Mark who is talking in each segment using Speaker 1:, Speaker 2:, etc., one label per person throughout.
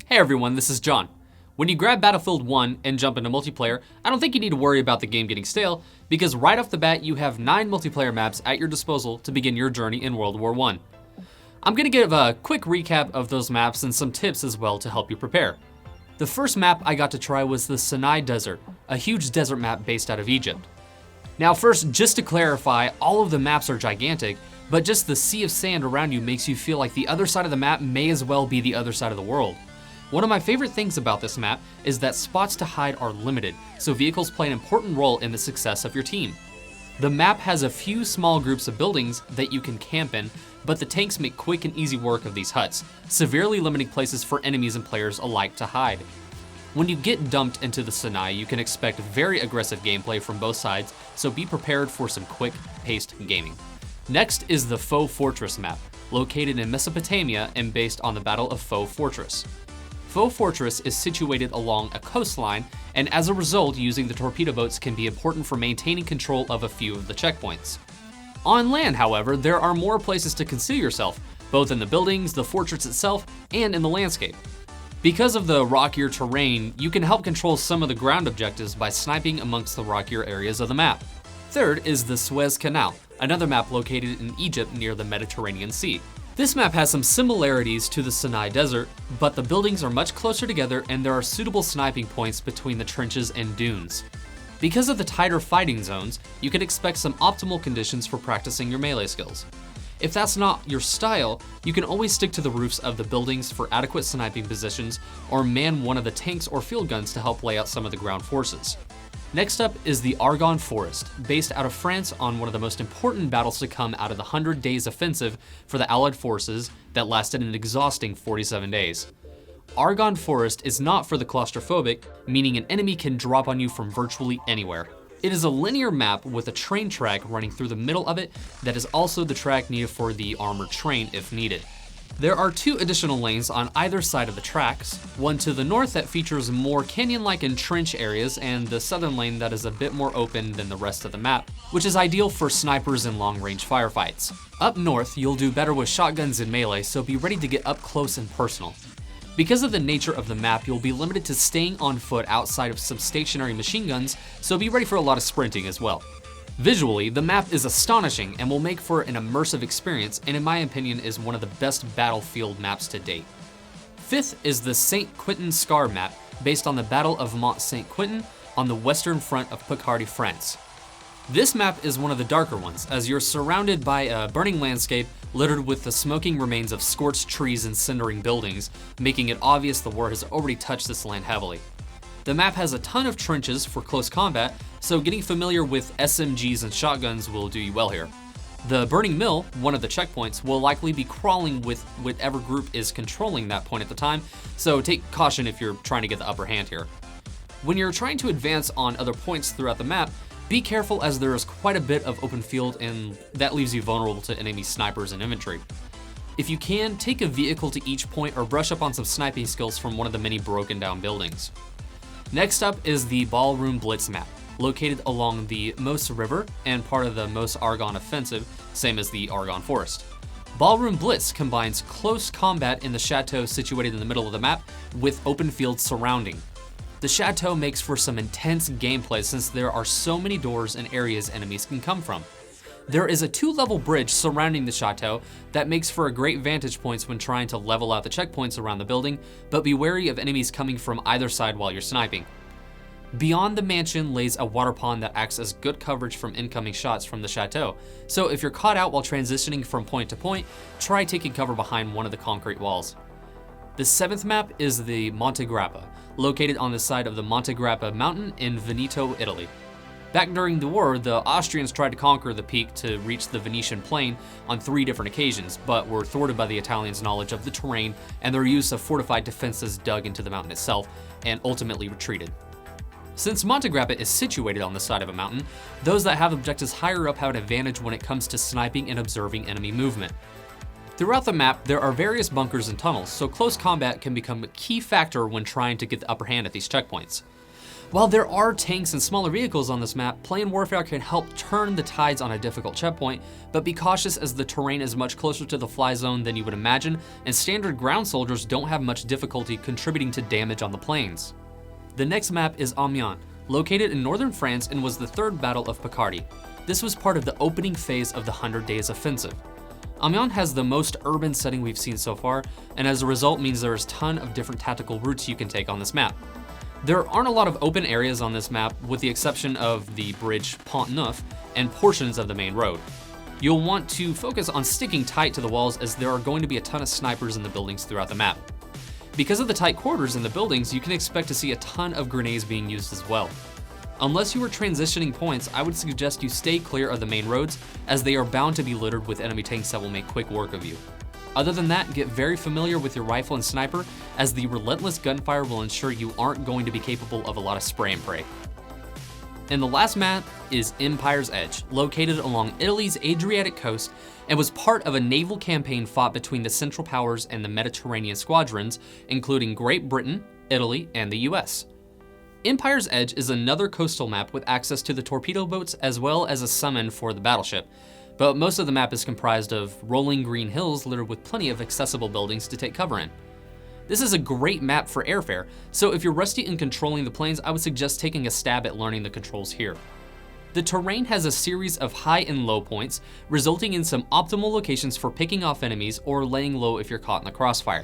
Speaker 1: Hey everyone, this is John. When you grab Battlefield 1 and jump into multiplayer, I don't think you need to worry about the game getting stale, because right off the bat you have 9 multiplayer maps at your disposal to begin your journey in World War I. I'm going to give a quick recap of those maps and some tips as well to help you prepare. The first map I got to try was the Sinai Desert, a huge desert map based out of Egypt. Now first, just to clarify, all of the maps are gigantic, but just the sea of sand around you makes you feel like the other side of the map may as well be the other side of the world. One of my favorite things about this map is that spots to hide are limited, so vehicles play an important role in the success of your team. The map has a few small groups of buildings that you can camp in, but the tanks make quick and easy work of these huts, severely limiting places for enemies and players alike to hide. When you get dumped into the Sinai, you can expect very aggressive gameplay from both sides, so be prepared for some quick-paced gaming. Next is the Foe Fortress map, located in Mesopotamia and based on the Battle of Foe Fortress. Foe Fortress is situated along a coastline, and as a result, using the torpedo boats can be important for maintaining control of a few of the checkpoints. On land, however, there are more places to conceal yourself, both in the buildings, the fortress itself, and in the landscape. Because of the rockier terrain, you can help control some of the ground objectives by sniping amongst the rockier areas of the map. Third is the Suez Canal, another map located in Egypt near the Mediterranean Sea. This map has some similarities to the Sinai Desert, but the buildings are much closer together and there are suitable sniping points between the trenches and dunes. Because of the tighter fighting zones, you can expect some optimal conditions for practicing your melee skills. If that's not your style, you can always stick to the roofs of the buildings for adequate sniping positions, or man one of the tanks or field guns to help lay out some of the ground forces. Next up is the Argonne Forest, based out of France on one of the most important battles to come out of the 100 Days Offensive for the Allied forces that lasted an exhausting 47 days. Argonne Forest is not for the claustrophobic, meaning an enemy can drop on you from virtually anywhere. It is a linear map with a train track running through the middle of it that is also the track needed for the armored train if needed. There are 2 additional lanes on either side of the tracks, one to the north that features more canyon-like and trench areas, and the southern lane that is a bit more open than the rest of the map, which is ideal for snipers and long-range firefights. Up north, you'll do better with shotguns and melee, so be ready to get up close and personal. Because of the nature of the map, you'll be limited to staying on foot outside of some stationary machine guns, so be ready for a lot of sprinting as well. Visually, the map is astonishing and will make for an immersive experience, and in my opinion is one of the best Battlefield maps to date. Fifth is the St. Quentin Scar map, based on the Battle of Mont St. Quentin on the western front of Picardy, France. This map is one of the darker ones, as you're surrounded by a burning landscape littered with the smoking remains of scorched trees and cindering buildings, making it obvious the war has already touched this land heavily. The map has a ton of trenches for close combat, so getting familiar with SMGs and shotguns will do you well here. The Burning Mill, one of the checkpoints, will likely be crawling with whatever group is controlling that point at the time, so take caution if you're trying to get the upper hand here. When you're trying to advance on other points throughout the map, be careful as there is quite a bit of open field and that leaves you vulnerable to enemy snipers and infantry. If you can, take a vehicle to each point or brush up on some sniping skills from one of the many broken down buildings. Next up is the Ballroom Blitz map, located along the Meuse River and part of the Meuse Argonne Offensive, same as the Argonne Forest. Ballroom Blitz combines close combat in the chateau situated in the middle of the map with open fields surrounding. The chateau makes for some intense gameplay since there are so many doors and areas enemies can come from. There is a 2-level bridge surrounding the chateau that makes for a great vantage points when trying to level out the checkpoints around the building, but be wary of enemies coming from either side while you're sniping. Beyond the mansion lays a water pond that acts as good coverage from incoming shots from the chateau, so if you're caught out while transitioning from point to point, try taking cover behind one of the concrete walls. The 7th map is the Monte Grappa, located on the side of the Monte Grappa mountain in Veneto, Italy. Back during the war, the Austrians tried to conquer the peak to reach the Venetian plain on 3 different occasions, but were thwarted by the Italians' knowledge of the terrain and their use of fortified defenses dug into the mountain itself, and ultimately retreated. Since Monte Grappa is situated on the side of a mountain, those that have objectives higher up have an advantage when it comes to sniping and observing enemy movement. Throughout the map, there are various bunkers and tunnels, so close combat can become a key factor when trying to get the upper hand at these checkpoints. While there are tanks and smaller vehicles on this map, plane warfare can help turn the tides on a difficult checkpoint, but be cautious as the terrain is much closer to the fly zone than you would imagine, and standard ground soldiers don't have much difficulty contributing to damage on the planes. The next map is Amiens, located in northern France and was the third Battle of Picardy. This was part of the opening phase of the 100 Days Offensive. Amiens has the most urban setting we've seen so far, and as a result means there is a ton of different tactical routes you can take on this map. There aren't a lot of open areas on this map with the exception of the bridge Pont Neuf and portions of the main road. You'll want to focus on sticking tight to the walls as there are going to be a ton of snipers in the buildings throughout the map. Because of the tight quarters in the buildings, you can expect to see a ton of grenades being used as well. Unless you are transitioning points, I would suggest you stay clear of the main roads as they are bound to be littered with enemy tanks that will make quick work of you. Other than that, get very familiar with your rifle and sniper as the relentless gunfire will ensure you aren't going to be capable of a lot of spray and pray. And the last map is Empire's Edge, located along Italy's Adriatic coast and was part of a naval campaign fought between the Central Powers and the Mediterranean squadrons, including Great Britain, Italy, and the US. Empire's Edge is another coastal map with access to the torpedo boats as well as a summon for the battleship. But most of the map is comprised of rolling green hills littered with plenty of accessible buildings to take cover in. This is a great map for airfare, so if you're rusty in controlling the planes, I would suggest taking a stab at learning the controls here. The terrain has a series of high and low points, resulting in some optimal locations for picking off enemies or laying low if you're caught in the crossfire.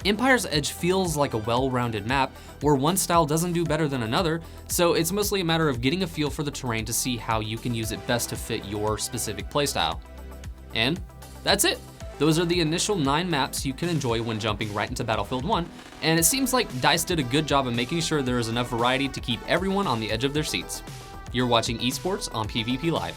Speaker 1: Empire's Edge feels like a well-rounded map where one style doesn't do better than another, so it's mostly a matter of getting a feel for the terrain to see how you can use it best to fit your specific playstyle. And that's it. Those are the initial 9 maps you can enjoy when jumping right into Battlefield 1, and it seems like DICE did a good job of making sure there is enough variety to keep everyone on the edge of their seats. You're watching Esports on PvP Live.